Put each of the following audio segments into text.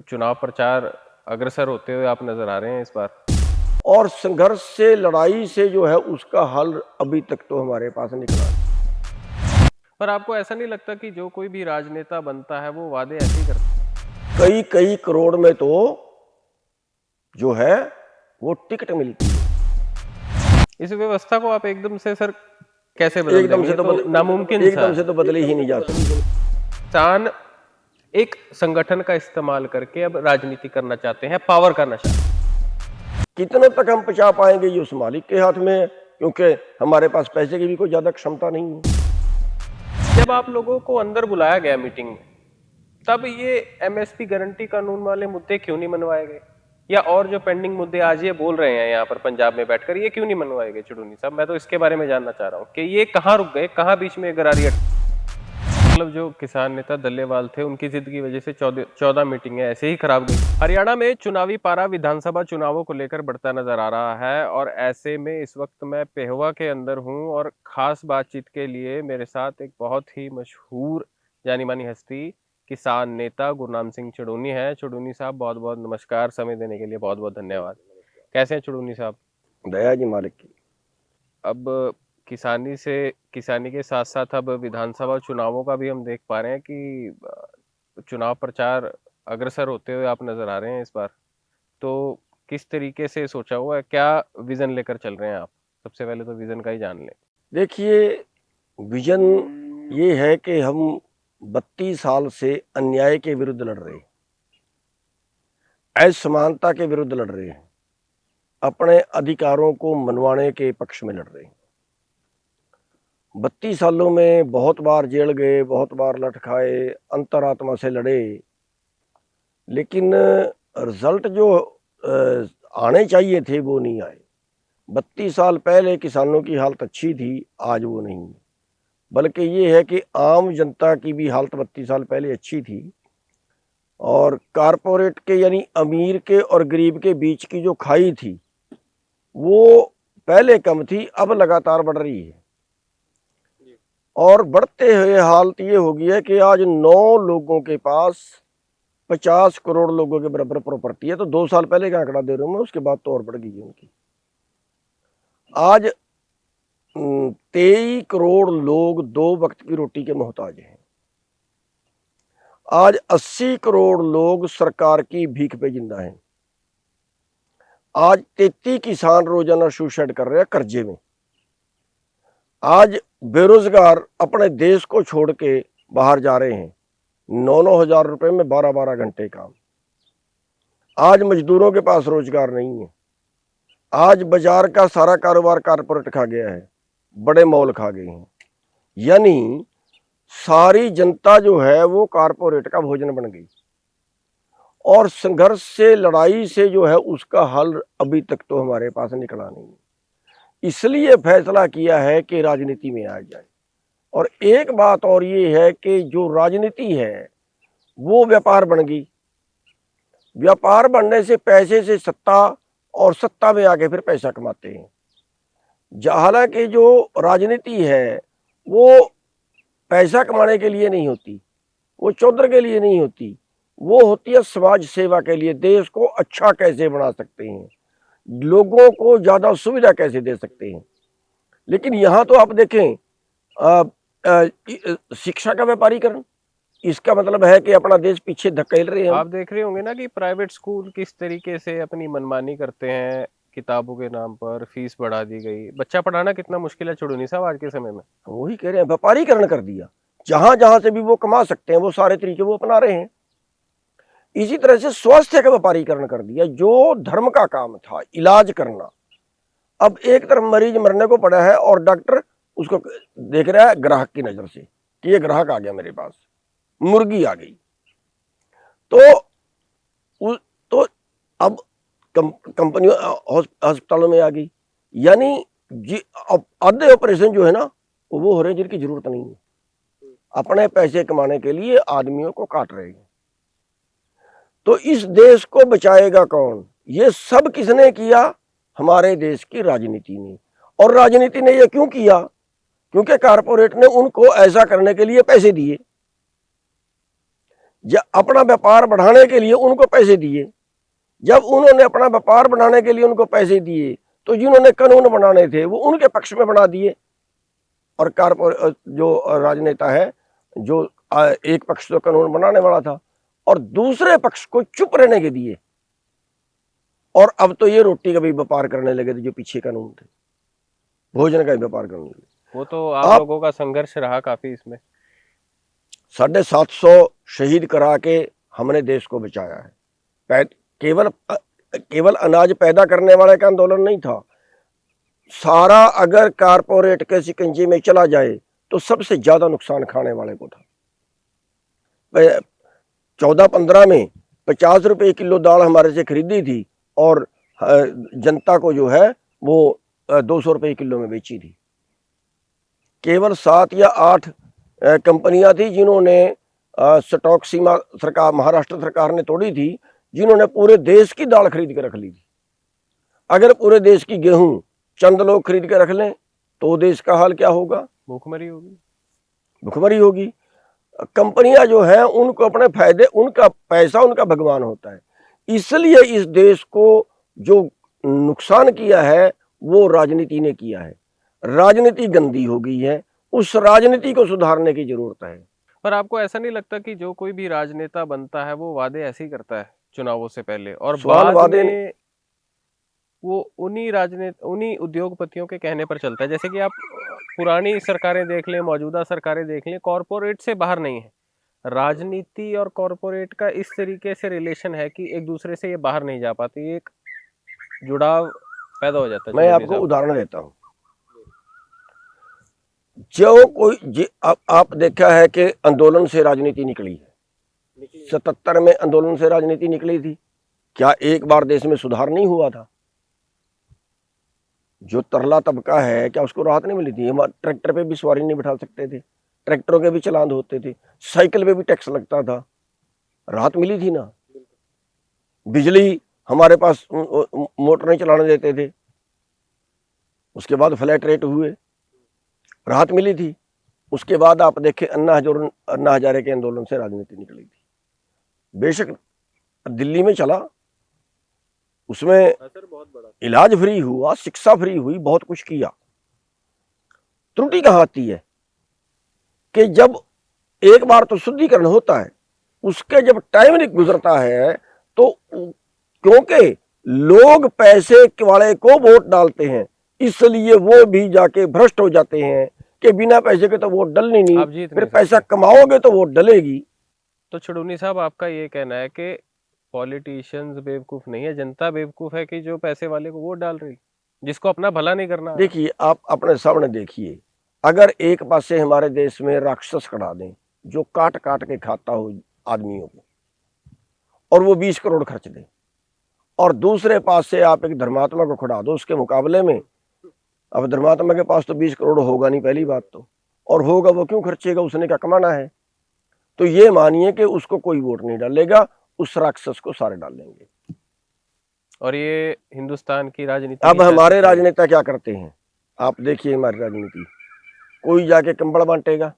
चुनाव प्रचार अग्रसर होते हुए आप नजर आ रहे हैं इस बार। और संघर्ष से, लड़ाई से जो है उसका हल अभी तक तो हमारे पास निकला नहीं। पर आपको ऐसा नहीं लगता कि जो कोई भी राजनेता बनता है वो वादे ऐसे ही करता है? कई कई करोड़ में तो जो है वो टिकट मिलती है। इस व्यवस्था को आप एकदम से सर कैसे बदल एकदम देंगे? से तो नामुमकिन सा एकदम से तो बदले ही नहीं जा सकती। किसान एक संगठन का इस्तेमाल करके अब राजनीति करना चाहते हैं, पावर करना चाहते हैं। कितने तक हम पहुंचा पाएंगे ये उस मालिक के हाथ में है, क्योंकि हमारे पास पैसे की भी कोई ज्यादा क्षमता नहीं है। जब आप लोगों को अंदर बुलाया गया मीटिंग में, तब ये एमएसपी गारंटी कानून वाले मुद्दे क्यों नहीं मनवाए गए? या और जो पेंडिंग मुद्दे आज ये बोल रहे हैं यहाँ पर पंजाब में बैठकर, ये क्यों नहीं मनवाए गए चुड़ूनी साहब? मैं तो इसके बारे में जानना चाह रहा हूँ कि ये कहाँ रुक गए, कहाँ बीच में गरारी मतलब जो किसान नेता दल्लेवाल थे उनकी जिद की वजह से 14 मीटिंगें ऐसे ही खराब गई। हरियाणा में चुनावी पारा विधानसभा चुनावों को लेकर बढ़ता नजर आ रहा है और ऐसे में इस वक्त मैं पेहवा के अंदर हूं और खास बातचीत के लिए मेरे साथ एक बहुत ही मशहूर जानी मानी हस्ती किसान नेता गुरनाम सिंह चुड़ूनी है। चुड़ूनी साहब बहुत बहुत नमस्कार, समय देने के लिए बहुत बहुत धन्यवाद। कैसे हैं चुड़ूनी साहब? दया जी मालिक की। अब किसानी के साथ साथ अब विधानसभा चुनावों का भी हम देख पा रहे हैं कि चुनाव प्रचार अग्रसर होते हुए आप नजर आ रहे हैं इस बार। तो किस तरीके से सोचा हुआ है, क्या विजन लेकर चल रहे हैं आप? सबसे पहले तो विजन का ही जान लें। देखिए, विजन ये है कि हम 32 साल से अन्याय के विरुद्ध लड़ रहे हैं, असमानता के विरुद्ध लड़ रहे हैं, अपने अधिकारों को मनवाने के पक्ष में लड़ रहे हैं। 32 सालों में बहुत बार जेल गए, बहुत बार लठ खाए, अंतरात्मा से लड़े, लेकिन रिजल्ट जो आने चाहिए थे वो नहीं आए। 32 साल पहले किसानों की हालत अच्छी थी, आज वो नहीं है। बल्कि ये है कि आम जनता की भी हालत 32 साल पहले अच्छी थी और कारपोरेट के यानी अमीर के और गरीब के बीच की जो खाई थी वो पहले कम थी, अब लगातार बढ़ रही है। और बढ़ते हुए हालत ये हो गई है कि आज 9 लोगों के पास 50 करोड़ लोगों के बराबर प्रॉपर्टी है। तो 2 साल पहले का आंकड़ा दे रहा हूं मैं, उसके बाद तो और बढ़ गई है उनकी। आज 23 करोड़ लोग 2 वक्त की रोटी के मोहताज हैं। आज 80 करोड़ लोग सरकार की भीख पे जिंदा हैं। आज 33 किसान रोजाना सुसाइड कर रहे हैं कर्जे में। आज बेरोजगार अपने देश को छोड़ के बाहर जा रहे हैं, 9-9 हजार रुपए में 12-12 घंटे काम। आज मजदूरों के पास रोजगार नहीं है। आज बाजार का सारा कारोबार कारपोरेट खा गया है, बड़े मॉल खा गए हैं। यानी सारी जनता जो है वो कारपोरेट का भोजन बन गई। और संघर्ष से, लड़ाई से जो है उसका हल अभी तक तो हमारे पास निकला नहीं। इसलिए फैसला किया है कि राजनीति में आ जाए। और एक बात और ये है कि जो राजनीति है वो व्यापार बन गई। व्यापार बनने से पैसे से सत्ता, और सत्ता में आके फिर पैसा कमाते हैं। हालांकि जो राजनीति है वो पैसा कमाने के लिए नहीं होती, वो चौधर के लिए नहीं होती, वो होती है समाज सेवा के लिए। देश को अच्छा कैसे बना सकते हैं, लोगों को ज्यादा सुविधा कैसे दे सकते हैं। लेकिन यहाँ तो आप देखें, शिक्षा का व्यापारीकरण, इसका मतलब है कि अपना देश पीछे धकेल रहे हैं। आप देख रहे होंगे ना कि प्राइवेट स्कूल किस तरीके से अपनी मनमानी करते हैं, किताबों के नाम पर फीस बढ़ा दी गई। बच्चा पढ़ाना कितना मुश्किल है चुड़ूनी साहब आज के समय में। वही कह रहे हैं, व्यापारीकरण कर दिया। जहां जहां से भी वो कमा सकते हैं वो सारे तरीके वो अपना रहे हैं। इसी तरह से स्वास्थ्य का व्यापारीकरण कर दिया। जो धर्म का काम था इलाज करना, अब एक तरफ मरीज मरने को पड़ा है और डॉक्टर उसको देख रहा है ग्राहक की नजर से कि ये ग्राहक आ गया मेरे पास, मुर्गी आ गई। तो अब कंपनियों अस्पतालों में आ गई। यानी अब आधे ऑपरेशन जो है ना वो हो रहे हैं जिनकी जरूरत नहीं है, अपने पैसे कमाने के लिए आदमियों को काट रहे हैं। तो इस देश को बचाएगा कौन? ये सब किसने किया? हमारे देश की राजनीति ने। और राजनीति ने ये क्यों किया? क्योंकि कारपोरेट ने उनको ऐसा करने के लिए पैसे दिए। जब अपना व्यापार बढ़ाने के लिए उनको पैसे दिए, जब उन्होंने अपना व्यापार बढ़ाने के लिए उनको पैसे दिए तो जिन्होंने कानून बनाने थे वो उनके पक्ष में बना दिए, और कारपोरेट जो राजनेता है जो एक पक्ष तो कानून बनाने वाला था और दूसरे पक्ष को चुप रहने के दिए, और अब तो ये रोटी का भी व्यापार करने लगे थे जो पीछे कानून थे, भोजन का भी व्यापार करने लगे। वो तो आप लोगों का संघर्ष रहा काफी इसमें। 750 शहीद करा के हमने देश को बचाया है। केवल अनाज पैदा करने वाले का आंदोलन नहीं था, सारा अगर कारपोरेट के शिकंजे में चला जाए तो सबसे ज्यादा नुकसान खाने वाले को था। 14-15 में 50 रुपए किलो दाल हमारे से खरीदी थी और जनता को जो है वो 200 रुपए किलो में बेची थी। केवल 7 या 8 कंपनियां थी जिन्होंने स्टॉक सीमा सरकार महाराष्ट्र सरकार ने तोड़ी थी, जिन्होंने पूरे देश की दाल खरीद के रख ली थी। अगर पूरे देश की गेहूं चंद लोग खरीद के रख लें तो देश का हाल क्या होगा? भूखमरी होगी, भूखमरी होगी। कंपनियां जो है उनको अपने फायदे, उनका पैसा उनका भगवान होता है, इसलिए इस देश को जो नुकसान किया है वो राजनीति ने किया है। राजनीति गंदी हो गई है, उस राजनीति को सुधारने की जरूरत है। पर आपको ऐसा नहीं लगता कि जो कोई भी राजनेता बनता है वो वादे ऐसे ही करता है चुनावों से पहले, और बाद में वो उन्हीं उद्योगपतियों के कहने पर चलता है? जैसे कि आप पुरानी सरकारें देख लें, मौजूदा सरकारें देख लें, कॉरपोरेट से बाहर नहीं है। राजनीति और कॉरपोरेट का इस तरीके से रिलेशन है कि एक दूसरे से ये बाहर नहीं जा पाती, एक जुड़ाव पैदा हो जाता है। मैं आपको उदाहरण देता हूँ। जो कोई आप देखा है कि आंदोलन से राजनीति निकली है, 77 में आंदोलन से राजनीति निकली थी, क्या एक बार देश में सुधार नहीं हुआ था? जो तरला तबका है क्या उसको राहत नहीं मिली थी? हम ट्रैक्टर पे भी सवारी नहीं बिठा सकते थे, ट्रैक्टरों के भी चलान होते थे, साइकिल पे भी टैक्स लगता था, राहत मिली थी ना? बिजली हमारे पास मोटर नहीं चलाने देते थे, उसके बाद फ्लैट रेट हुए, राहत मिली थी। उसके बाद आप देखें अन्ना हजारे के आंदोलन से राजनीति निकली थी। बेशक दिल्ली में चला, उसमें इलाज फ्री हुआ, शिक्षा फ्री हुई, बहुत कुछ किया। त्रुटि कहाँ आती है कि जब एक बार तो शुद्धिकरण होता है, उसके जब टाइम नहीं गुजरता है तो क्योंकि लोग पैसे वाले को वोट डालते हैं इसलिए वो भी जाके भ्रष्ट हो जाते हैं कि बिना पैसे के तो वोट डलनी नहीं, फिर पैसा कमाओगे तो वोट डलेगी। तो छुड़ूनी साहब, आपका ये कहना है कि पॉलिटिशियंस बेवकूफ नहीं है, जनता बेवकूफ है कि जो पैसे वाले को वोट डाल रही, जिसको अपना भला नहीं करना? देखिए, आप अपने सामने देखिए, अगर एक पासे हमारे देश में राक्षस खड़ा दें जो काट काट के खाता हो आदमियों को और वो 20 करोड़ खर्च दे, और दूसरे पास से आप एक धर्मात्मा को खड़ा दो उसके मुकाबले में, अब धर्मात्मा के पास तो 20 करोड़ होगा नहीं पहली बात तो, और होगा वो क्यों खर्चेगा, उसने क्या कमाना है? तो ये मानिए कि उसको कोई वोट नहीं डालेगा, उस राक्षस को सारे डालेंगे। और ये हिंदुस्तान की राजनीति। अब हमारे राजनेता क्या करते हैं आप देखिए, हमारी राजनीति, कोई जाके कंबल बांटेगा,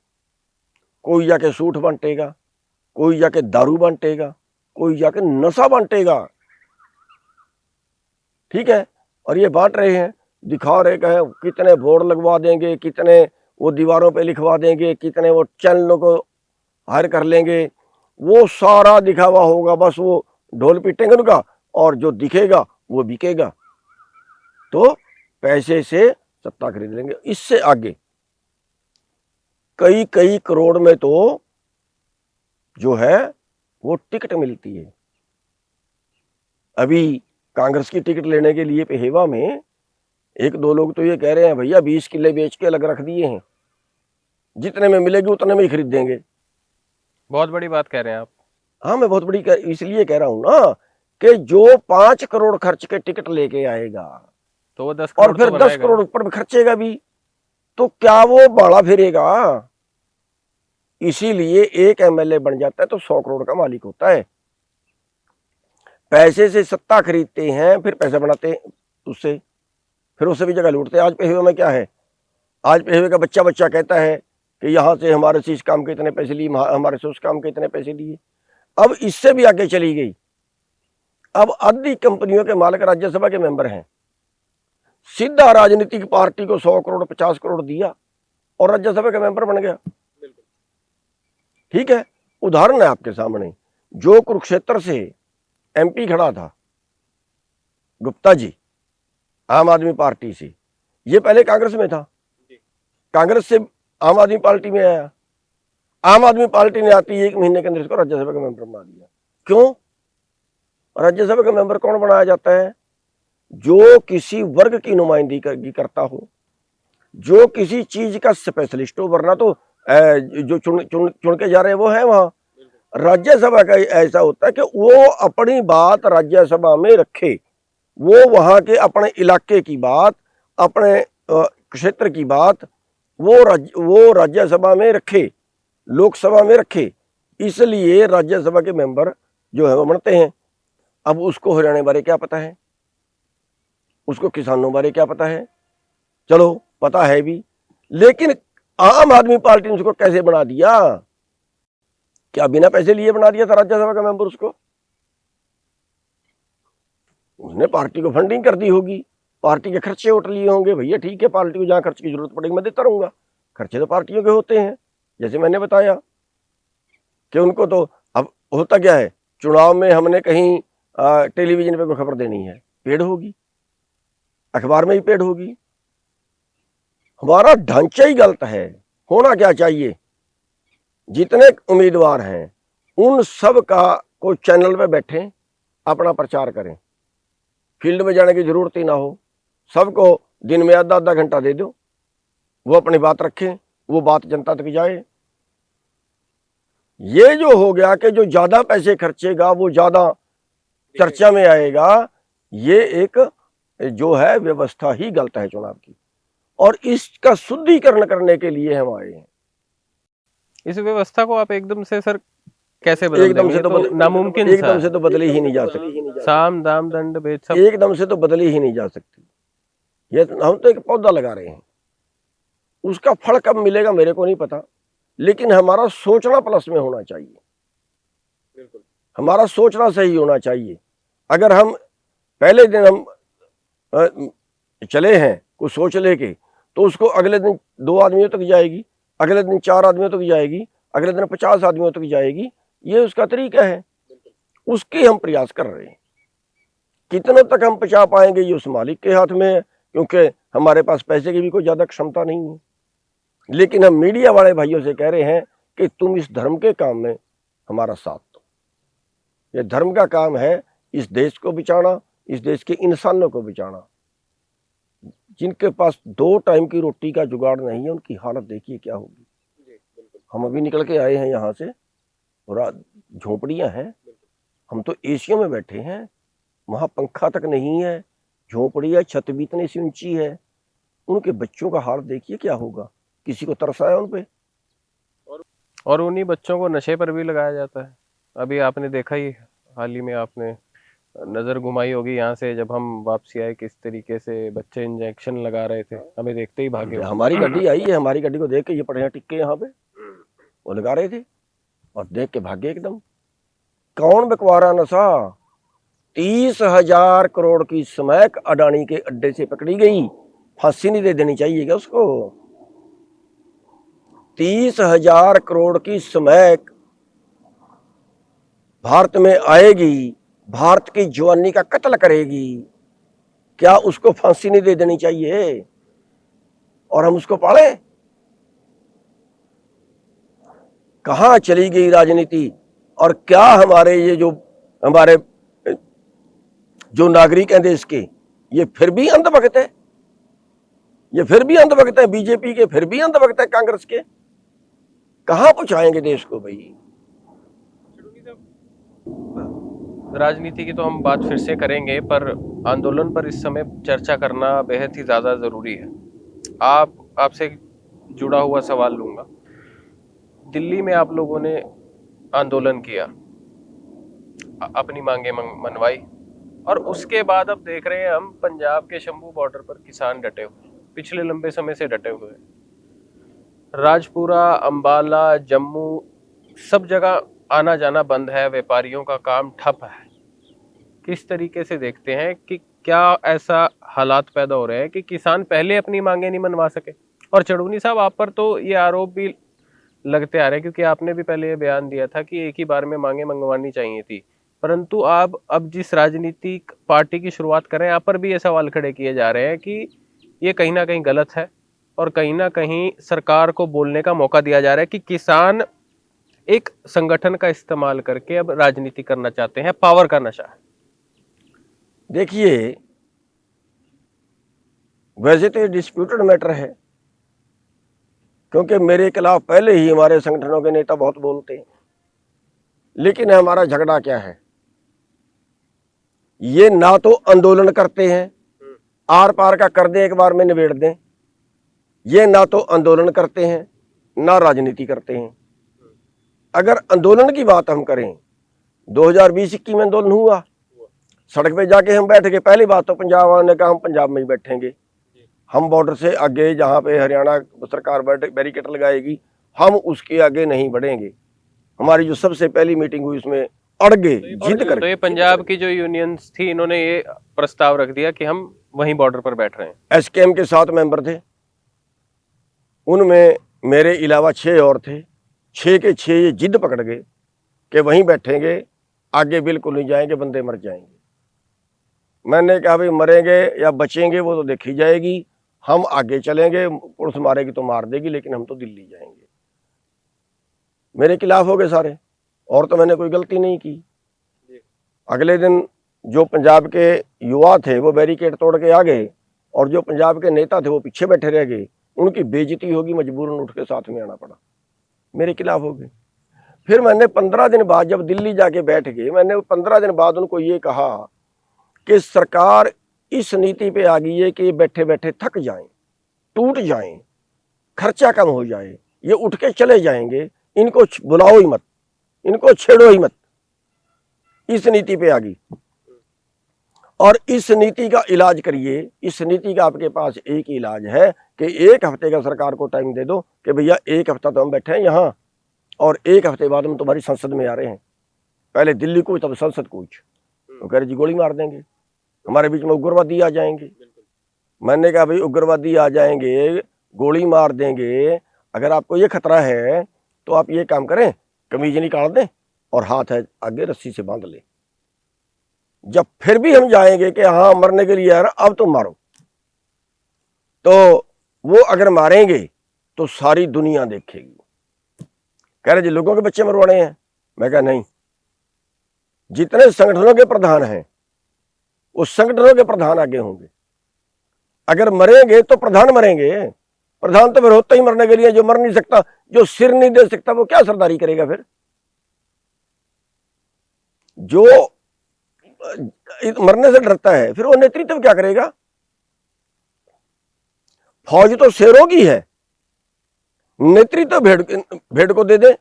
कोई जाके सूट बांटेगा, कोई जाके दारू बांटेगा, कोई जाके नशा बांटेगा, ठीक है? और ये बांट रहे हैं, दिखा रहे हैं कितने बोर्ड लगवा देंगे, कितने वो दीवारों पे लिखवा देंगे, कितने वो चैनलों को हायर कर लेंगे, वो सारा दिखावा होगा, बस वो ढोल पीटेंगे उनका और जो दिखेगा वो बिकेगा, तो पैसे से सत्ता खरीद लेंगे। इससे आगे कई कई करोड़ में तो जो है वो टिकट मिलती है। अभी कांग्रेस की टिकट लेने के लिए पेहेवा में 1-2 लोग तो ये कह रहे हैं भैया 20 किले बेच के अलग रख दिए हैं, जितने में मिलेगी उतने में ही खरीद देंगे। बहुत बड़ी बात कह रहे हैं आप। हाँ, मैं बहुत बड़ी इसलिए कह रहा हूं ना कि जो 5 करोड़ खर्च के टिकट लेके आएगा तो वो 10 करोड़ और फिर 10 करोड़ ऊपर खर्चेगा भी, तो क्या वो बाड़ा फिरेगा? इसीलिए एक एमएलए बन जाता है तो 100 करोड़ का मालिक होता है। पैसे से सत्ता खरीदते हैं, फिर पैसा बनाते हैं उससे, फिर उससे भी जगह लूटते हैं। आज पेहवे में क्या है, आज पेहवे का बच्चा कहता है कि यहाँ से हमारे से इस काम के इतने पैसे लिए, हमारे से उस काम के इतने पैसे लिए। अब इससे भी आगे चली गई। अब आधी कंपनियों के मालिक राज्यसभा के मेंबर हैं। सीधा राजनीतिक पार्टी को 100 करोड़ 50 करोड़ दिया और राज्यसभा का मेंबर बन गया। ठीक है, उदाहरण है आपके सामने। जो कुरुक्षेत्र से एमपी खड़ा था गुप्ता जी, आम आदमी पार्टी से, ये पहले कांग्रेस में था, कांग्रेस से आम आदमी पार्टी में आया। आम आदमी पार्टी ने आती 1 महीने के अंदर इसको राज्यसभा का मेंबर बना दिया। क्यों? राज्यसभा का मेंबर कौन बनाया जाता है? जो किसी वर्ग की नुमाइंदगी करता हो, जो किसी चीज का स्पेशलिस्ट हो, वरना तो जो चुन के जा रहे हैं वो है वहां। राज्यसभा का ऐसा होता है कि वो अपनी बात राज्यसभा में रखे, वो वहां के अपने इलाके की बात, अपने क्षेत्र की बात वो राज्यसभा में रखे, लोकसभा में रखे। इसलिए राज्यसभा के मेंबर जो है वो बनते हैं। अब उसको हरियाणा बारे क्या पता है, उसको किसानों बारे क्या पता है? चलो पता है भी, लेकिन आम आदमी पार्टी ने उसको कैसे बना दिया? क्या बिना पैसे लिए बना दिया था राज्यसभा का मेंबर उसको? उसने पार्टी को फंडिंग कर दी होगी, पार्टी के खर्चे उठ लिए होंगे। भैया ठीक है, पार्टी को जहां खर्च की जरूरत पड़ेगी मैं देता रहूंगा। खर्चे तो पार्टियों के होते हैं, जैसे मैंने बताया कि उनको तो अब होता क्या है, चुनाव में हमने कहीं टेलीविजन पे कोई खबर देनी है, पेड होगी, अखबार में ही पेड होगी। हमारा ढांचा ही गलत है। होना क्या चाहिए, जितने उम्मीदवार हैं उन सब का को चैनल पे बैठे अपना प्रचार करें, फील्ड में जाने की जरूरत ही ना हो। सबको दिन में आधा आधा घंटा दे दो, वो अपनी बात रखें, वो बात जनता तक जाए। ये जो हो गया कि जो ज्यादा पैसे खर्चेगा वो ज्यादा चर्चा में आएगा, ये एक जो है व्यवस्था ही गलत है चुनाव की, और इसका शुद्धिकरण करने के लिए हम आए हैं। इस व्यवस्था को आप एकदम से सर कैसे बदल एकदम देंगे? से तो नामुमकिन सा एकदम से तो बदली ही नहीं जा सकती। साम दाम दंड भेद सब एकदम से तो बदली ही नहीं जा सकती। ये हम तो एक पौधा लगा रहे हैं, उसका फल कब मिलेगा मेरे को नहीं पता, लेकिन हमारा सोचना प्लस में होना चाहिए। हमारा सोचना सही होना चाहिए। अगर हम पहले दिन हम चले हैं कुछ सोच लेके, तो उसको अगले दिन 2 आदमियों तक जाएगी, अगले दिन 4 आदमियों तक जाएगी, अगले दिन 50 आदमियों तक जाएगी। ये उसका तरीका है, उसके हम प्रयास कर रहे हैं। कितनों तक हम पहुंचा पाएंगे ये उस मालिक के हाथ में है, क्योंकि हमारे पास पैसे की भी कोई ज्यादा क्षमता नहीं है। लेकिन हम मीडिया वाले भाइयों से कह रहे हैं कि तुम इस धर्म के काम में हमारा साथ दो। ये धर्म का काम है इस देश को बचाना, इस देश के इंसानों को बचाना। जिनके पास 2 टाइम की रोटी का जुगाड़ नहीं है, उनकी हालत देखिए क्या होगी। हम अभी निकल के आए हैं यहाँ से, झोपड़ियां हैं, हम तो एशिया में बैठे हैं, वहां पंखा तक नहीं है, झोपड़ियां, छत भी इतनी सी ऊंची है। उनके बच्चों का हाल देखिए क्या होगा। किसी को तरस आया उन पे? और उन्हीं बच्चों को नशे पर भी लगाया जाता है। अभी आपने देखा ही, हाल ही में आपने नजर घुमाई होगी यहाँ से, जब हम वापसी आए किस तरीके से बच्चे इंजेक्शन लगा रहे थे, हमें देखते ही भागे। हमारी गाड़ी आई है, हमारी गाड़ी को देख के ये पढ़े टिक्के यहाँ पे वो लगा रहे थे और देख के भागे एकदम। कौन बकवारा नशा? 30,000 करोड़ की स्मैक अडानी के अड्डे से पकड़ी गई, फांसी नहीं दे देनी चाहिए क्या उसको? 30,000 करोड़ की स्मैक भारत में आएगी, भारत की जवानी का कत्ल करेगी, क्या उसको फांसी नहीं दे देनी चाहिए? और हम उसको पाले? कहां चली गई राजनीति? और क्या हमारे ये हमारे जो नागरिक हैं देश के, ये फिर भी अंधभक्त है, ये फिर भी अंधभक्त है बीजेपी के, फिर भी अंधभक्त है कांग्रेस के। कहां पहुंचाएंगे देश को भाई? राजनीति की तो हम बात फिर से करेंगे, पर आंदोलन पर इस समय चर्चा करना बेहद ही ज्यादा जरूरी है। आपसे जुड़ा हुआ सवाल लूंगा। दिल्ली में आप लोगों ने आंदोलन किया, अपनी मांगे मनवाई, और उसके बाद अब देख रहे हैं हम पंजाब के शंभू बॉर्डर पर किसान डटे हुए, पिछले लंबे समय से डटे हुए। राजपुरा, अंबाला, जम्मू, सब जगह आना जाना बंद है, व्यापारियों का काम ठप है, किस तरीके से देखते हैं कि क्या ऐसा हालात पैदा हो रहे हैं कि किसान पहले अपनी मांगे नहीं मनवा सके? और चढ़ूनी साहब, आप पर तो ये आरोप भी लगते आ रहे हैं, क्योंकि आपने भी पहले ये बयान दिया था कि एक ही बार में मांगे मंगवानी चाहिए थी, परंतु आप अब जिस राजनीतिक पार्टी की शुरुआत कर रहे हैं, यहाँ पर भी ये सवाल खड़े किए जा रहे हैं कि ये कहीं ना कहीं गलत है और कहीं ना कहीं सरकार को बोलने का मौका दिया जा रहा है कि किसान एक संगठन का इस्तेमाल करके अब राजनीति करना चाहते हैं, पावर का नशा है। देखिए, वैसे तो ये डिस्प्यूटेड मैटर है, क्योंकि मेरे खिलाफ पहले ही हमारे संगठनों के नेता बहुत बोलते हैं, लेकिन हमारा झगड़ा क्या है, ये ना तो आंदोलन करते हैं, आर पार का कर दें एक बार में निबेड़ दें, ये ना तो आंदोलन करते हैं ना राजनीति करते हैं। अगर आंदोलन की बात हम करें, 2020-21 में आंदोलन हुआ, सड़क पे जाके हम बैठ गए। पहली बात तो पंजाब वालों ने कहा हम पंजाब में ही बैठेंगे, हम बॉर्डर से आगे जहाँ पे हरियाणा सरकार बैरिकेड लगाएगी हम उसके आगे नहीं बढ़ेंगे। हमारी जो सबसे पहली मीटिंग हुई उसमें अड़ गए, जिद कर। तो ये पंजाब की जो यूनियंस थी, इन्होंने ये प्रस्ताव रख दिया कि हम वहीं बॉर्डर पर बैठ रहे हैं। एसकेएम के 7 मेंबर थे, उनमें मेरे अलावा 6 और थे। 6 के 6 ये जिद पकड़ गए कि वहीं बैठेंगे, आगे बिल्कुल नहीं जाएंगे, बंदे मर जाएंगे। मैंने कहा भाई मरेंगे या बचेंगे वो तो देखी जाएगी, हम आगे चलेंगे, पुलिस मारेगी तो मार देगी, लेकिन हम तो दिल्ली जाएंगे। मेरे खिलाफ हो गए सारे, और तो मैंने कोई गलती नहीं की। अगले दिन जो पंजाब के युवा थे वो बैरिकेड तोड़ के आ गए, और जो पंजाब के नेता थे वो पीछे बैठे रह गए। उनकी बेइज्जती होगी, मजबूरन उठ के साथ में आना पड़ा, मेरे खिलाफ हो गए। फिर मैंने 15 दिन बाद जब दिल्ली जाके बैठ गए, मैंने 15 दिन बाद उनको ये कहा कि सरकार इस नीति पे आ गई है कि बैठे बैठे थक जाएं, टूट जाएं, खर्चा कम हो जाए, ये उठ के चले जाएंगे, इनको बुलाओ ही मत, इनको छेड़ो ही मत। इस नीति पे आ गई, और इस नीति का इलाज करिए। इस नीति का आपके पास एक ही इलाज है कि 1 हफ्ते का सरकार को टाइम दे दो कि भैया 1 हफ्ता तो हम बैठे हैं यहाँ, और 1 हफ्ते बाद हम तुम्हारी संसद में आ रहे हैं। पहले दिल्ली कूच तब संसद कूच, तो कह रहे जी गोली मार देंगे, हमारे बीच में उग्रवादी आ जाएंगे। मैंने कहा भाई उग्रवादी आ जाएंगे, गोली मार देंगे, अगर आपको ये खतरा है तो आप ये काम करें, कमीज निकाल दें और हाथ है आगे रस्सी से बांध ले। जब फिर भी हम जाएंगे कि हाँ मरने के लिए यार अब तुम मारो, तो वो अगर मारेंगे तो सारी दुनिया देखेगी। कह रहे जी लोगों के बच्चे मरवाने हैं। मैं कहा नहीं, जितने संगठनों के प्रधान हैं उस संगठनों के प्रधान आगे होंगे। अगर मरेंगे तो प्रधान मरेंगे, प्रधान तो फिर होता ही मरने के लिए। जो मर नहीं सकता, जो सिर नहीं दे सकता, वो क्या सरदारी करेगा? फिर जो मरने से डरता है फिर वो नेतृत्व क्या करेगा? फौज तो शेरों की है, नेतृत्व भेड़ को दे दे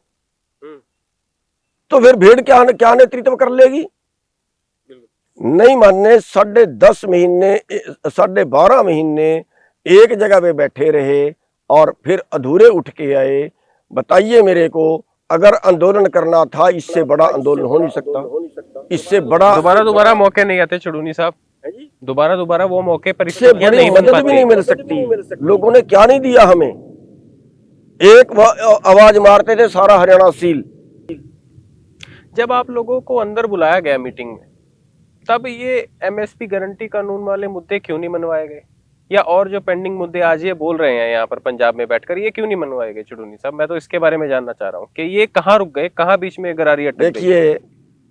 तो फिर भेड़ क्या क्या नेतृत्व कर लेगी? नहीं मानने 10.5 महीने 12.5 महीने एक जगह पे बैठे रहे और फिर अधूरे उठ के आए। बताइए मेरे को, अगर आंदोलन करना था, इससे बड़ा आंदोलन हो नहीं सकता, इससे बड़ा दोबारा मौके नहीं आते चढ़ूनी साहब, दोबारा वो मौके पर इससे बड़ी मदद भी नहीं मिल सकती। लोगों ने क्या नहीं दिया हमें, एक आवाज मारते थे सारा हरियाणा सील। जब आप लोगों को अंदर बुलाया गया मीटिंग में, तब ये एमएसपी गारंटी कानून वाले मुद्दे क्यों नहीं मनवाए गए? या और जो पेंडिंग मुद्दे आज ये बोल रहे हैं यहाँ पर पंजाब में बैठकर, ये क्यों नहीं मनवाए गए चढ़ूनी साहब? मैं तो इसके बारे में जानना चाह रहा हूँ कि ये कहाँ रुक गए, कहाँ बीच में गरारी अटक गई? देखिए,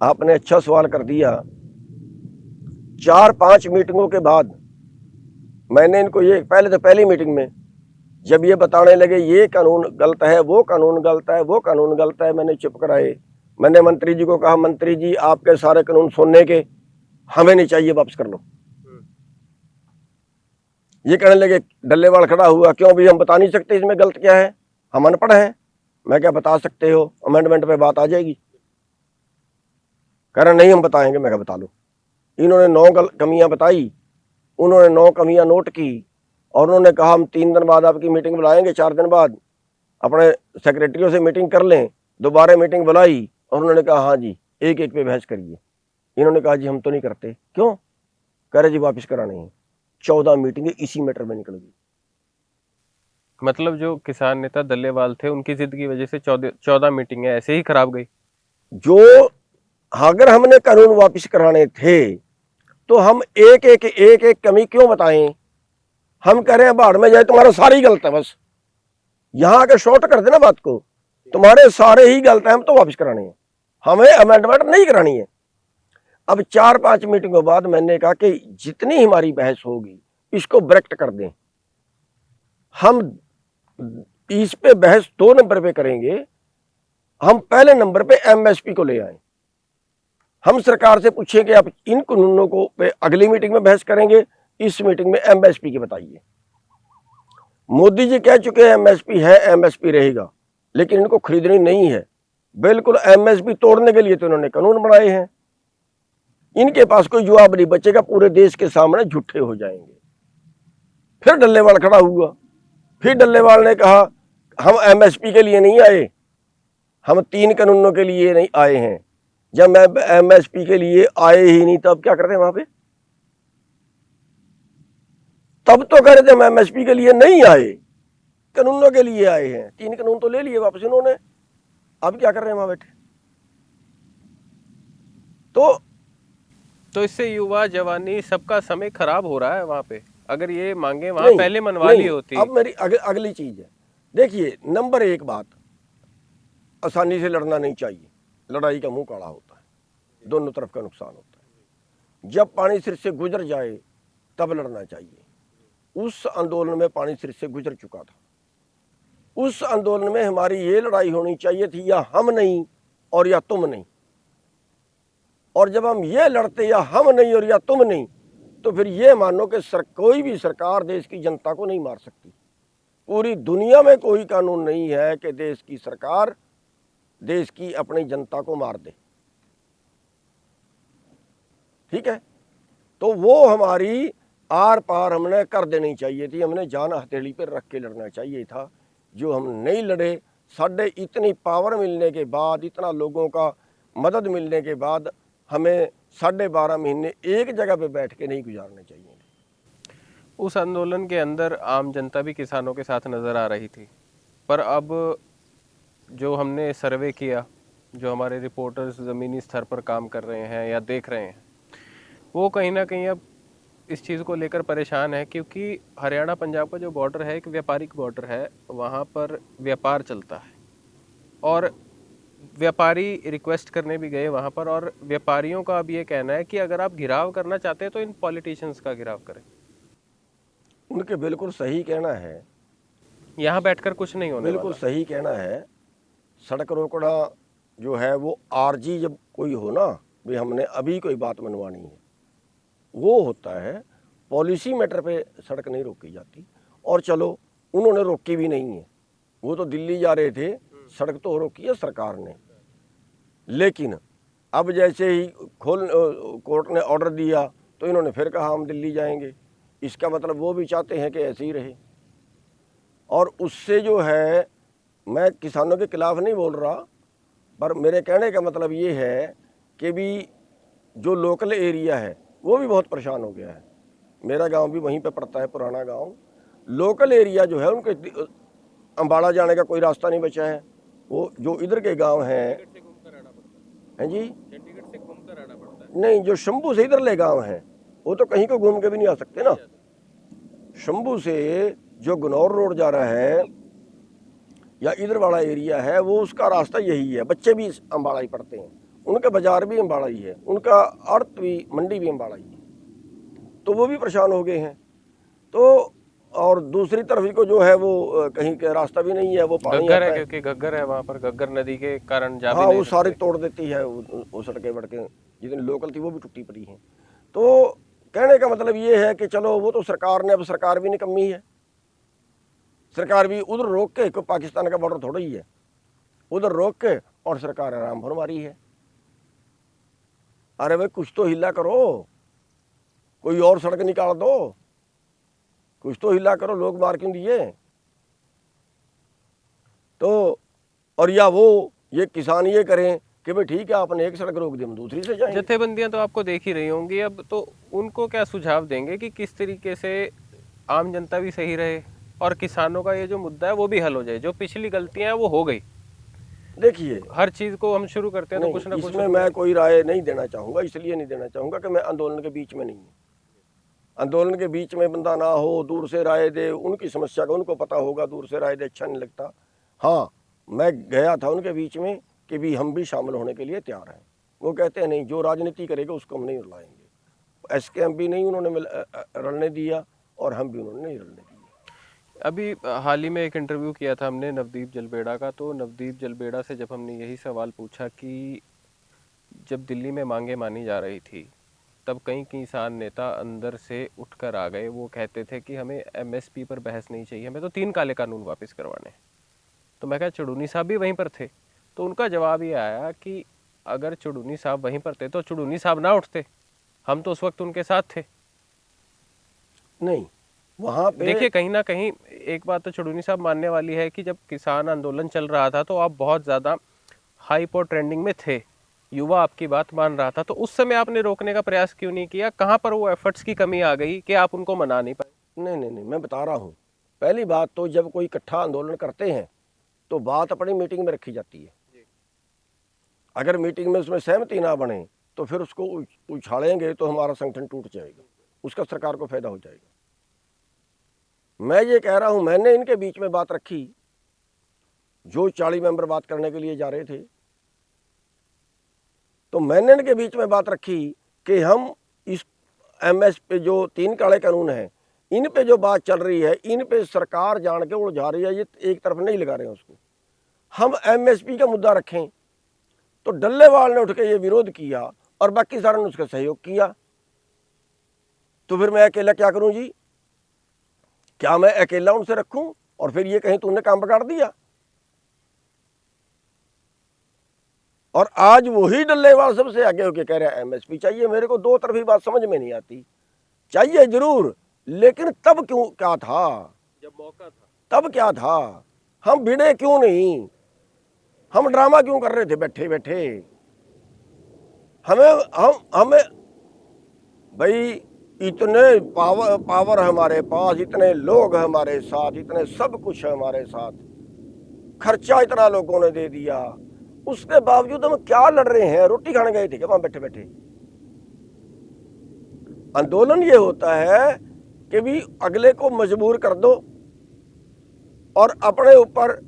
आपने अच्छा सवाल कर दिया। 4-5 मीटिंगों के बाद मैंने इनको ये पहली मीटिंग में जब ये बताने लगे ये कानून गलत है, वो कानून गलत है, वो कानून गलत है, मैंने चुप कराए। मैंने मंत्री जी को कहा, मंत्री जी आपके सारे कानून सुनने के, हमें नहीं चाहिए, वापस कर लो। ये कहने लगे, डल्लेवाल खड़ा हुआ, क्यों भी हम बता नहीं सकते इसमें गलत क्या है, हम अनपढ़ हैं? मैं क्या बता सकते हो, अमेंडमेंट पे बात आ जाएगी। कह रहे नहीं हम बताएंगे। मैं क्या बता लो। इन्होंने 9 कमियां बताई, उन्होंने 9 कमियां नोट की, और उन्होंने कहा हम 3 दिन बाद आपकी मीटिंग बुलाएंगे, 4 दिन बाद अपने सेक्रेटरियों से मीटिंग कर लें। दोबारा मीटिंग बुलाई और उन्होंने कहा हाँ जी, एक एक पे बहस करिए। इन्होंने कहा जी हम तो नहीं करते। क्यों? कह रहे जी वापस कराने हैं। 14 मीटिंगें इसी मैटर में निकल गई। मतलब जो किसान नेता दल्लेवाल थे उनकी जिद की वजह से 14 मीटिंगें ऐसे ही खराब गई। जो अगर हमने कानून वापस कराने थे तो हम एक एक कमी क्यों बताएं? हम कह रहे हैं बाढ़ में जाए, तुम्हारा सारी गलत है, बस यहां आके शॉर्ट कर देना बात को, तुम्हारे सारे ही गलत है, हम तो वापस कराने हैं, हमें अमेंडमेंट नहीं करानी है। अब 4-5 मीटिंगों बाद मैंने कहा कि जितनी हमारी बहस होगी इसको ब्रेक्ट कर दें। हम इस पे बहस 2 नंबर पे करेंगे। हम पहले नंबर पे एमएसपी को ले आए। हम सरकार से पूछें कि आप इन कानूनों को पे अगली मीटिंग में बहस करेंगे, इस मीटिंग में एमएसपी की बताइए। मोदी जी कह चुके हैं एमएसपी है, एमएसपी रहेगा, लेकिन इनको खरीदनी नहीं है। बिल्कुल एमएसपी तोड़ने के लिए तो इन्होंने कानून बनाए हैं। इनके पास कोई जवाब नहीं बचेगा, पूरे देश के सामने झूठे हो जाएंगे। फिर डल्लेवाल खड़ा हुआ। फिर डल्लेवाल ने कहा हम एमएसपी के लिए नहीं आए, हम 3 कानूनों के लिए नहीं आए हैं। जब मैं एमएसपी के लिए आए ही नहीं तब क्या करते वहां पे? तब तो कह रहे थे हम एमएसपी के लिए नहीं आए, कानूनों के लिए आए हैं। 3 कानून तो ले लिए वापस इन्होंने, अब क्या कर रहे हैं वहां बैठे? तो इससे युवा जवानी सबका समय खराब हो रहा है वहां पे। अगर ये मांगे वहां नहीं पहले मनवा ली होती। अब मेरी अगली चीज है, देखिए नंबर 1 बात, आसानी से लड़ना नहीं चाहिए। लड़ाई का मुंह काला होता है, दोनों तरफ का नुकसान होता है। जब पानी सिर से गुजर जाए तब लड़ना चाहिए। उस आंदोलन में पानी सिर से गुजर चुका था। उस आंदोलन में हमारी ये लड़ाई होनी चाहिए थी, या हम नहीं और या तुम नहीं। और जब हम ये लड़ते या हम नहीं और या तुम नहीं, तो फिर ये मानो कि कोई भी सरकार देश की जनता को नहीं मार सकती। पूरी दुनिया में कोई कानून नहीं है कि देश की सरकार देश की अपनी जनता को मार दे। ठीक है, तो वो हमारी आर पार हमने कर देनी चाहिए थी। हमने जान हथेली पर रख के लड़ना चाहिए था, जो हम नहीं लड़े। साढ़े इतनी पावर मिलने के बाद, इतना लोगों का मदद मिलने के बाद, हमें 12.5 महीने एक जगह पे बैठ के नहीं गुजारने चाहिए। उस आंदोलन के अंदर आम जनता भी किसानों के साथ नजर आ रही थी, पर अब जो हमने सर्वे किया, जो हमारे रिपोर्टर्स ज़मीनी स्तर पर काम कर रहे हैं या देख रहे हैं, वो कहीं ना कहीं अब इस चीज़ को लेकर परेशान है, क्योंकि हरियाणा पंजाब का जो बॉर्डर है एक व्यापारिक बॉर्डर है। वहाँ पर व्यापार चलता है और व्यापारी रिक्वेस्ट करने भी गए वहाँ पर, और व्यापारियों का अब ये कहना है कि अगर आप घिराव करना चाहते हैं तो इन पॉलिटिशियंस का घिराव करें। उनके बिल्कुल सही कहना है, यहाँ बैठकर कुछ नहीं होने बिल्कुल वाला। सही कहना है। सड़क रोकड़ा जो है वो आरजी जब कोई हो ना, भाई हमने अभी कोई बात मनवानी है, वो होता है। पॉलिसी मैटर पे सड़क नहीं रोकी जाती। और चलो उन्होंने रोकी भी नहीं है, वो तो दिल्ली जा रहे थे, सड़क तो रोकी है सरकार ने। लेकिन अब जैसे ही कोर्ट ने ऑर्डर दिया तो इन्होंने फिर कहा हम दिल्ली जाएंगे। इसका मतलब वो भी चाहते हैं कि ऐसे ही रहे। और उससे जो है, मैं किसानों के खिलाफ नहीं बोल रहा, पर मेरे कहने का मतलब ये है कि भी जो लोकल एरिया है वो भी बहुत परेशान हो गया है। मेरा गांव भी वहीं पे पड़ता है, पुराना गांव। लोकल एरिया जो है उनके अम्बाड़ा जाने का कोई रास्ता नहीं बचा है। वो जो इधर के गांव हैं जी, चंडीगढ़ से घूमकर आना पड़ता है। नहीं, जो शंभू से इधर ले गांव हैं वो तो कहीं को घूम के भी नहीं आ सकते ना। शंभू से जो गनौर रोड जा रहा है या इधर वाला एरिया है, वो उसका रास्ता यही है। बच्चे भी अम्बाड़ा ही पढ़ते हैं, उनका बाजार भी अम्बाड़ा ही है, उनका अर्थ भी, मंडी भी अम्बाड़ा ही है। तो वो भी परेशान हो गए हैं। तो और दूसरी तरफ को जो है वो कहीं का रास्ता भी नहीं है, वो पानी घग्गर आता है, है। क्योंकि घग्गर है वहाँ पर, घग्गर नदी के कारण जा भी हाँ, नहीं वो सारी सकते। तोड़ देती है, वो सड़कें वड़कें जितनी लोकल थी वो भी टूटी पड़ी हैं। तो कहने का मतलब ये है कि चलो वो तो सरकार ने, अब सरकार भी निकम्मी है। सरकार भी उधर रोक के, कोई पाकिस्तान का बॉर्डर थोड़ा ही है, उधर रोक के और सरकार आराम भर मारी है। अरे भाई कुछ तो हिला करो, कोई और सड़क निकाल दो, कुछ तो हिला करो, लोग मार क्यों दिए? तो और या वो ये किसान ये करें कि भाई ठीक है आपने एक सड़क रोक दी हम दूसरी से जाएंगे। जत्थेबंदियां तो आपको देख ही रही होंगी, अब तो उनको क्या सुझाव देंगे कि किस तरीके से आम जनता भी सही रहे और किसानों का ये जो मुद्दा है वो भी हल हो जाए? जो पिछली गलतियां हैं वो हो गई, देखिए हर चीज को हम शुरू करते हैं तो कुछ नहीं, ना कुछ इसमें मैं कोई राय नहीं देना चाहूँगा, इसलिए नहीं देना चाहूँगा कि मैं आंदोलन के बीच में नहीं हूँ। आंदोलन के बीच में बंदा ना हो, दूर से राय दे, उनकी समस्या का उनको पता होगा, दूर से राय दे अच्छा नहीं लगता। हाँ, मैं गया था उनके बीच में कि भी हम भी शामिल होने के लिए तैयार हैं। वो कहते हैं नहीं, जो राजनीति करेगा उसको हम नहीं रुलाएंगे। एसकेएम भी नहीं उन्होंने रलने दिया और हम भी उन्होंने नहीं रलने दिया। अभी हाल ही में एक इंटरव्यू किया था हमने नवदीप जलबेड़ा का, तो नवदीप जलबेड़ा से जब हमने यही सवाल पूछा कि जब दिल्ली में मांगे मानी जा रही थी तब कई किसान नेता अंदर से उठकर आ गए, वो कहते थे कि हमें एमएसपी पर बहस नहीं चाहिए, हमें तो 3 काले कानून वापस करवाने हैं। तो मैं कहा चुड़ूनी साहब भी वहीं पर थे, तो उनका जवाब ये आया कि अगर चुड़ूनी साहब वहीं पर थे तो चुड़ूनी साहब ना उठते, हम तो उस वक्त उनके साथ थे। नहीं, वहाँ पे देखिए कहीं ना कहीं एक बात तो चुड़ूनी साहब मानने वाली है कि जब किसान आंदोलन चल रहा था तो आप बहुत ज़्यादा हाइप और ट्रेंडिंग में थे, युवा आपकी बात मान रहा था, तो उस समय आपने रोकने का प्रयास क्यों नहीं किया? कहाँ पर वो एफर्ट्स की कमी आ गई कि आप उनको मना नहीं पाए? नहीं नहीं नहीं, मैं बता रहा हूँ। पहली बात तो जब कोई इकट्ठा आंदोलन करते हैं तो बात अपनी मीटिंग में रखी जाती है। अगर मीटिंग में उसमें सहमति ना बने तो फिर उसको उछालेंगे तो हमारा संगठन टूट जाएगा, उसका सरकार को फायदा हो जाएगा। मैं ये कह रहा हूं, मैंने इनके बीच में बात रखी, जो 40 मेंबर बात करने के लिए जा रहे थे, तो मैंने इनके बीच में बात रखी कि हम इस एमएस पे जो 3 काले कानून हैं, इन पे जो बात चल रही है, इन पे सरकार जान के उलझा रही है, ये एक तरफ नहीं लगा रहे हैं उसको। हम एमएसपी का मुद्दा रखें तो डल्लेवाल ने उठ के ये विरोध किया और बाकी सारे ने उसका सहयोग किया। तो फिर मैं अकेला क्या करूं जी? क्या मैं अकेला उनसे रखूं और फिर ये कहीं तूने काम बिगाड़ दिया? और आज वही डल्लेवाल सबसे आगे होके कह रहा है एमएसपी चाहिए। मेरे को दो तरफी बात समझ में नहीं आती। चाहिए जरूर, लेकिन तब क्यों, क्या था जब मौका था तब क्या था? हम भिड़े क्यों नहीं? हम ड्रामा क्यों कर रहे थे बैठे बैठे? हमें भाई इतने पावर हमारे पास, इतने लोग हमारे साथ, इतने सब कुछ है हमारे साथ, खर्चा इतना लोगों ने दे दिया, उसके बावजूद हम क्या लड़ रहे हैं? रोटी खाने गए थे क्या वहां बैठे बैठे? आंदोलन ये होता है कि भी अगले को मजबूर कर दो और अपने ऊपर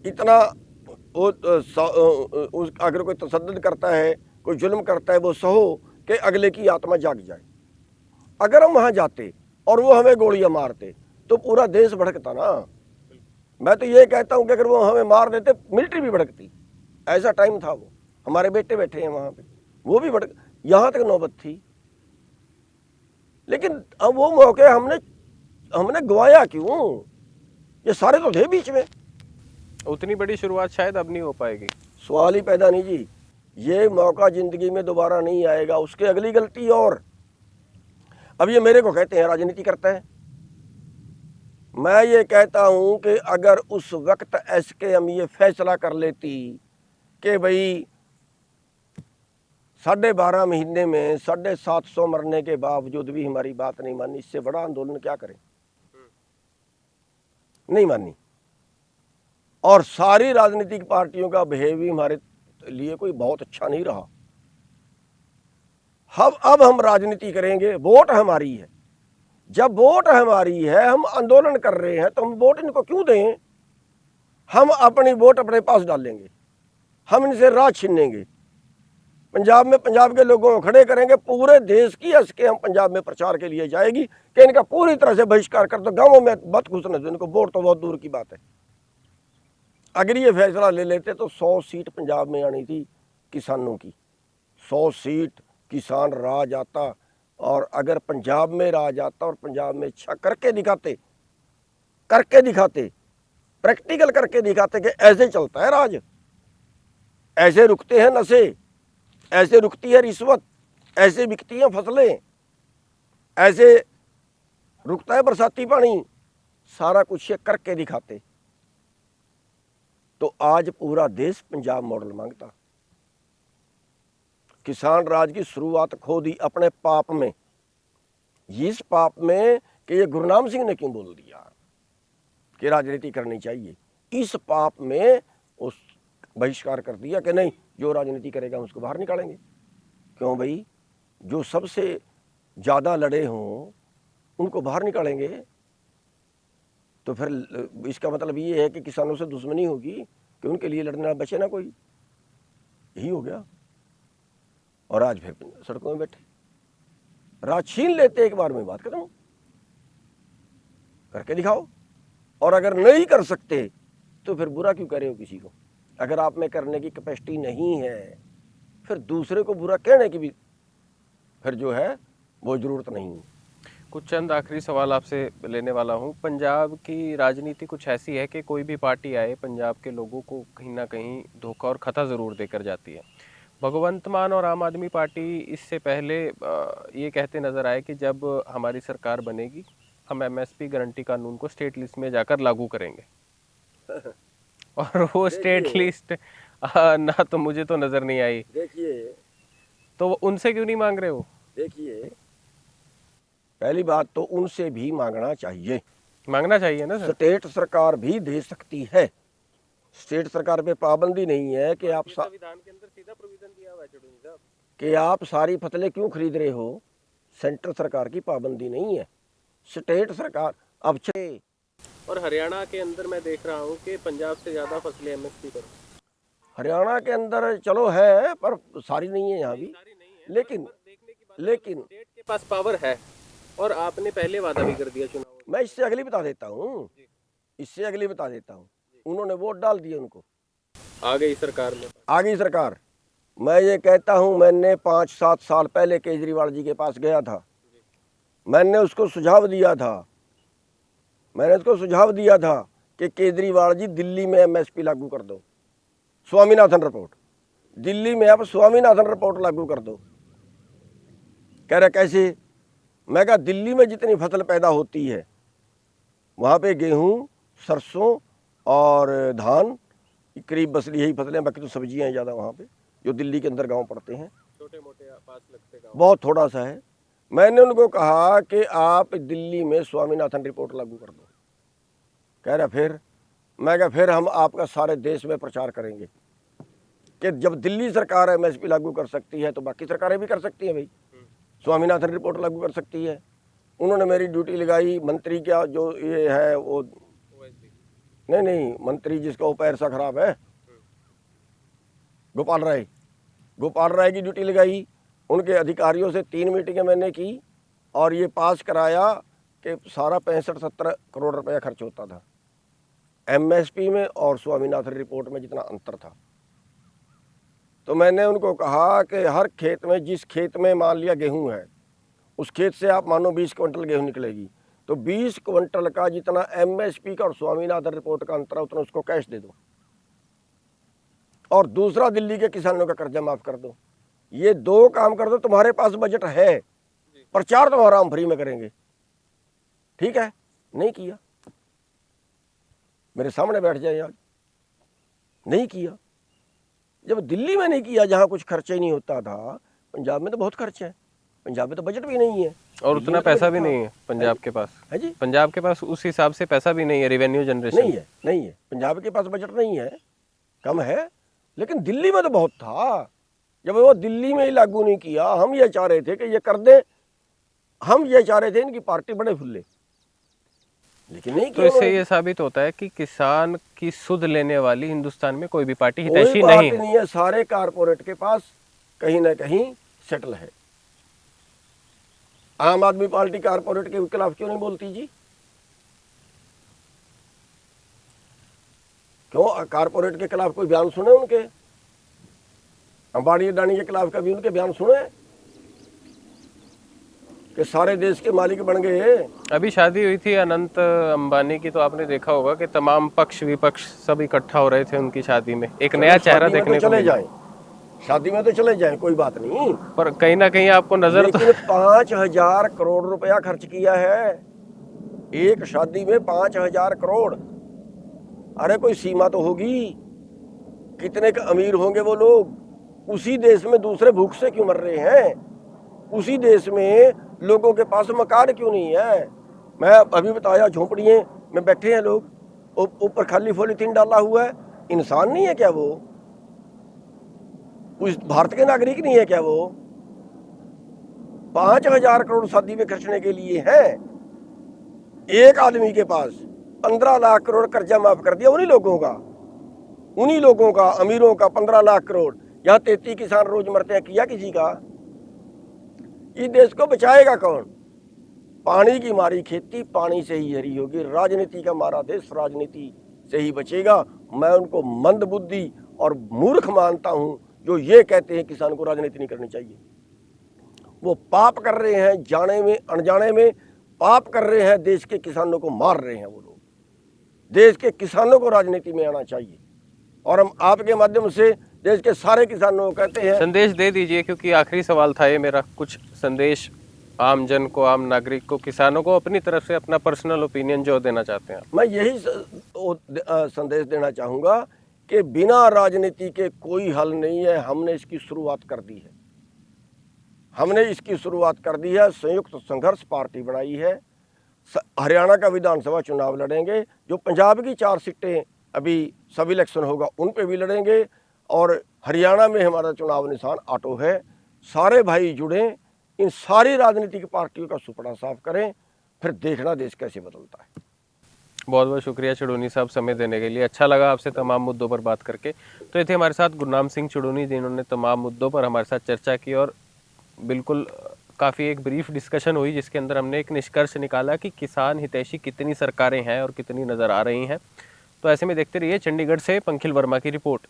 इतना वो अगर कोई तसद्दुद करता है, कोई जुल्म करता है, वो सहो कि अगले की आत्मा जाग जाए। अगर हम वहां जाते और वो हमें गोलियां मारते तो पूरा देश भड़कता ना। मैं तो ये कहता हूं कि अगर वो हमें मार देते मिलिट्री भी भड़कती। ऐसा टाइम था वो, हमारे बेटे बैठे हैं वहां पे, वो भी भड़क, यहां तक नौबत थी। लेकिन अब वो मौके हमने गवाया क्यों? ये सारे तो थे बीच में। उतनी बड़ी शुरुआत शायद अब नहीं हो पाएगी। सवाल ही पैदा नहीं जी, ये मौका जिंदगी में दोबारा नहीं आएगा। उसके अगली गलती और, अब ये मेरे को कहते हैं राजनीति करता है। मैं ये कहता हूं कि अगर उस वक्त एसकेएम ये फैसला कर लेती कि भाई 12.5 महीने में 750 मरने के बावजूद भी हमारी बात नहीं मानी, इससे बड़ा आंदोलन क्या करें? नहीं मानी। और सारी राजनीतिक पार्टियों का बिहेव भी हमारे लिए कोई बहुत अच्छा नहीं रहा। अब हम राजनीति करेंगे, वोट हमारी है। जब वोट हमारी है, हम आंदोलन कर रहे हैं, तो हम वोट इनको क्यों दें? हम अपनी वोट अपने पास डालेंगे, हम इनसे राज छीनेंगे। पंजाब में पंजाब के लोगों को खड़े करेंगे, पूरे देश की हंस हम पंजाब में प्रचार के लिए जाएगी कि इनका पूरी तरह से बहिष्कार कर दो, गांवों में मत घुसने दो इनको, वोट तो बहुत दूर की बात है। अगर ये फैसला ले लेते तो 100 सीट पंजाब में आनी थी किसानों की, 100 सीट किसान राज आता। और अगर पंजाब में राज आता और पंजाब में अच्छा करके दिखाते, प्रैक्टिकल करके दिखाते कि ऐसे चलता है राज, ऐसे रुकते हैं नशे, ऐसे रुकती है रिश्वत, ऐसे बिकती हैं फसलें, ऐसे रुकता है बरसाती पानी, सारा कुछ ये करके दिखाते, तो आज पूरा देश पंजाब मॉडल मांगता। किसान राज की शुरुआत खो दी अपने पाप में, इस पाप में कि ये गुरनाम सिंह ने क्यों बोल दिया कि राजनीति करनी चाहिए, इस पाप में उस बहिष्कार कर दिया कि नहीं, जो राजनीति करेगा उसको बाहर निकालेंगे। क्यों भाई, जो सबसे ज़्यादा लड़े हों उनको बाहर निकालेंगे, तो फिर इसका मतलब ये है कि किसानों से दुश्मनी होगी कि उनके लिए लड़ने वाला बचे ना कोई, यही हो गया। और आज फिर सड़कों में बैठे, राज छीन लेते एक बार में, बात खत्म, करके दिखाओ। और अगर नहीं कर सकते तो फिर बुरा क्यों करे हो किसी को। अगर आप में करने की कैपेसिटी नहीं है फिर दूसरे को बुरा कहने की भी फिर जो है वो जरूरत नहीं है। कुछ चंद आखिरी सवाल आपसे लेने वाला हूँ। पंजाब की राजनीति कुछ ऐसी है कि कोई भी पार्टी आए पंजाब के लोगों को कहीं ना कहीं धोखा और खता ज़रूर देकर जाती है। भगवंत मान और आम आदमी पार्टी इससे पहले ये कहते नज़र आए कि जब हमारी सरकार बनेगी हम एमएसपी गारंटी कानून को स्टेट लिस्ट में जाकर लागू करेंगे और वो स्टेट लिस्ट ना तो मुझे तो नज़र नहीं आई। देखिए, तो वो उनसे क्यों नहीं मांग रहे हो? देखिए, पहली बात तो उनसे भी मांगना चाहिए, मांगना चाहिए ना सर। स्टेट सरकार भी दे सकती है, स्टेट सरकार पे पाबंदी नहीं है कि आप संविधान के अंदर सीधा प्रोविजन दिया हुआ है चुड़ूनी साहब कि आप सारी फसलें क्यों खरीद रहे हो, सेंट्रल सरकार की पाबंदी नहीं है, स्टेट सरकार। अब और हरियाणा के अंदर मैं देख रहा हूँ कि पंजाब से ज़्यादा फसलें एमएसपी पर। हरियाणा के अंदर चलो है पर सारी नहीं है यहाँ भी, लेकिन स्टेट के पास पावर है और आपने पहले वादा भी कर दिया चुनाव। मैं इससे अगली बता देता हूँ, इससे अगली बता देता हूँ, उन्होंने वोट डाल दिए, उनको आ गई सरकार में, आ गई सरकार। मैं ये कहता हूँ, मैंने 5-7 साल पहले केजरीवाल जी के पास गया था, मैंने उसको सुझाव दिया था कि केजरीवाल जी दिल्ली में एमएसपी लागू कर दो, स्वामीनाथन रिपोर्ट, दिल्ली में आप स्वामीनाथन रिपोर्ट लागू कर दो। कह रहे कैसे? मैं कहा दिल्ली में जितनी फसल पैदा होती है वहाँ पे गेहूँ, सरसों और धान करीब बस यही फसलें, बाकी तो सब्जियाँ हैं ज़्यादा वहाँ पे, जो दिल्ली के अंदर गांव पड़ते हैं, छोटे मोटे पास लगते गाँव बहुत थोड़ा सा है। मैंने उनको कहा कि आप दिल्ली में स्वामीनाथन रिपोर्ट लागू कर दो। कह रहा फिर? मैं कहा फिर हम आपका सारे देश में प्रचार करेंगे कि जब दिल्ली सरकार एमएसपी लागू कर सकती है तो बाकी सरकारें भी कर सकती हैं भाई, स्वामीनाथन रिपोर्ट लागू कर सकती है। उन्होंने मेरी ड्यूटी लगाई, मंत्री क्या जो ये है वो नहीं मंत्री जिसका वो पैर सा खराब है, गोपाल राय की ड्यूटी लगाई। उनके अधिकारियों से 3 मीटिंगें मैंने की और ये पास कराया कि सारा 65-70 करोड़ रुपया खर्च होता था एमएसपी में और स्वामीनाथन रिपोर्ट में जितना अंतर था। तो मैंने उनको कहा कि हर खेत में, जिस खेत में मान लिया गेहूं है, उस खेत से आप मानो 20 क्विंटल गेहूं निकलेगी, तो 20 क्विंटल का जितना एमएसपी का और स्वामीनाथन रिपोर्ट का अंतर है उतना उसको कैश दे दो, और दूसरा दिल्ली के किसानों का कर्जा माफ कर दो। ये 2 काम कर दो, तुम्हारे पास बजट है, प्रचार तुम्हारा हम फ्री में करेंगे, ठीक है? नहीं किया, मेरे सामने बैठ जाए आज, नहीं किया। जब दिल्ली में नहीं किया जहाँ कुछ खर्चा ही नहीं होता था, पंजाब में तो बहुत खर्च है, पंजाब में तो बजट भी नहीं है और उतना पैसा भी नहीं है पंजाब के पास, है जी, पंजाब के पास उस हिसाब से पैसा भी नहीं है, रेवेन्यू जनरेशन नहीं है, पंजाब के पास बजट नहीं है, कम है, लेकिन दिल्ली में तो बहुत था। जब वो दिल्ली में ही लागू नहीं किया, हम ये चाह रहे थे कि ये कर दे, हम ये चाह रहे थे इनकी पार्टी बड़े फुल्ले, लेकिन नहीं। तो इससे ये साबित होता है कि किसान की सुध लेने वाली हिंदुस्तान में कोई भी पार्टी हितैषी नहीं है। सारे कारपोरेट के पास कहीं ना कहीं सेटल है। आम आदमी पार्टी कारपोरेट के खिलाफ क्यों नहीं बोलती जी? क्यों कारपोरेट के खिलाफ कोई बयान सुने उनके? अंबानी अडानी के खिलाफ कभी उनके बयान सुने कि सारे देश के मालिक बन गए? अभी शादी हुई थी अनंत अंबानी की, तो आपने देखा होगा कि तमाम पक्ष विपक्ष सब इकट्ठा हो रहे थे उनकी शादी में, एक नया चेहरा देखने को चले जाए, शादी में तो चले जाए, कोई बात नहीं, पर कहीं ना कहीं आपको नजर तो 5,000 करोड़ रुपया खर्च किया है एक शादी में, 5,000 करोड़। अरे कोई सीमा तो होगी, कितने का अमीर होंगे वो लोग, उसी देश में दूसरे भूख से क्यों मर रहे हैं? उसी देश में लोगों के पास मकान क्यों नहीं है? मैं अभी बताया, झोंपड़ियों में बैठे हैं लोग, ऊपर खाली पॉलीथीन डाला हुआ है। इंसान नहीं है क्या वो? उस भारत के नागरिक नहीं है क्या वो? 5,000 करोड़ शादी में खर्चने के लिए है। एक आदमी के पास 15 लाख करोड़ कर्जा माफ कर दिया उन्हीं लोगों का, अमीरों का 15 लाख करोड़। यहाँ 33 किसान रोज मरते हैं, किया किसी का? इस देश को बचाएगा कौन? पानी की मारी खेती पानी से ही हरी होगी। राजनीति का मारा देश राजनीति से ही बचेगा। मैं उनको मंद बुद्धि और मूर्ख मानता हूं जो ये कहते हैं किसान को राजनीति नहीं करनी चाहिए। वो पाप कर रहे हैं, जाने में अनजाने में पाप कर रहे हैं। देश के किसानों को मार रहे हैं वो लोग। देश के किसानों को राजनीति में आना चाहिए और हम आपके माध्यम से देश के सारे किसानों को कहते हैं, संदेश दे दीजिए, क्योंकि आखिरी सवाल था ये मेरा। कुछ संदेश आम जन को, आम नागरिक को, किसानों को अपनी तरफ से अपना पर्सनल ओपिनियन जो देना चाहते हैं। मैं यही संदेश देना चाहूँगा कि बिना राजनीति के कोई हल नहीं है। हमने इसकी शुरुआत कर दी है। संयुक्त संघर्ष पार्टी बनाई है। हरियाणा का विधानसभा चुनाव लड़ेंगे। जो पंजाब की 4 सीटें अभी सब इलेक्शन होगा उन पे भी लड़ेंगे। और हरियाणा में हमारा चुनाव निशान ऑटो है। सारे भाई जुड़ें, इन सारी राजनीतिक पार्टियों का सुपड़ा साफ करें, फिर देखना देश कैसे बदलता है। बहुत बहुत शुक्रिया चुड़ूनी साहब समय देने के लिए। अच्छा लगा आपसे तमाम मुद्दों पर बात करके। तो ये थे हमारे साथ गुरनाम सिंह चुड़ूनी, जिन्होंने तमाम मुद्दों पर हमारे साथ चर्चा की और बिल्कुल काफ़ी एक ब्रीफ डिस्कशन हुई, जिसके अंदर हमने एक निष्कर्ष निकाला कि किसान हितैषी कितनी सरकारें हैं और कितनी नज़र आ रही हैं। तो ऐसे में देखते रहिए। चंडीगढ़ से पंखिल वर्मा की रिपोर्ट।